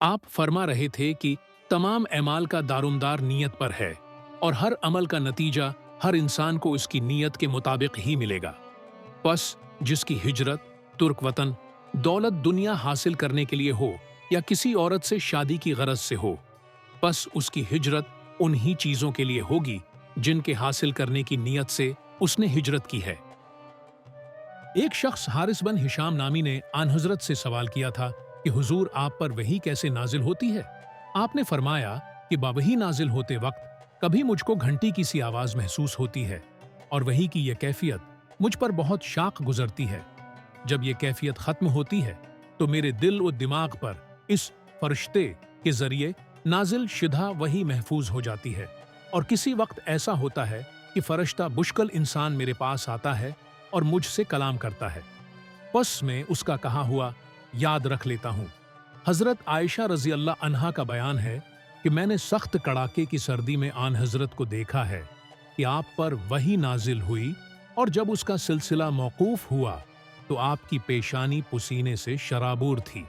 आप फरमा रहे थे कि तमाम एमाल का दारोमदार नीयत पर है और हर अमल का नतीजा हर इंसान को उसकी नीयत के मुताबिक ही मिलेगा। बस जिसकी हिजरत तुर्क वतन दौलत दुनिया हासिल करने के लिए हो या किसी औरत से शादी की गरज से हो, बस उसकी हिजरत उन्हीं चीजों के लिए होगी जिनके हासिल करने की नीयत से उसने हिजरत की है। एक शख्स हारिस बिन हिशाम नामी ने आन हजरत से सवाल किया था कि हुजूर आप पर वही कैसे नाजिल होती है। आपने फरमाया कि बावही नाजिल होते वक्त कभी मुझको घंटी की सी आवाज महसूस होती है और वही की यह कैफियत मुझ पर बहुत शाख गुजरती है। जब यह कैफियत खत्म होती है तो मेरे दिल और दिमाग पर इस फरिश्ते के जरिए नाजिल शिधा वही महफूज हो जाती है और किसी वक्त ऐसा होता है कि फरिश्ता बुश्कल इंसान मेरे पास आता है और मुझसे कलाम करता है। बस मैं उसका कहा हुआ याद रख लेता हूँ। हजरत आयशा रजी अल्लाह अन्हा का बयान है कि मैंने सख्त कड़ाके की सर्दी में आन हजरत को देखा है कि आप पर वही नाजिल हुई और जब उसका सिलसिला मौकूफ हुआ तो आपकी पेशानी पसीने से शराबूर थी।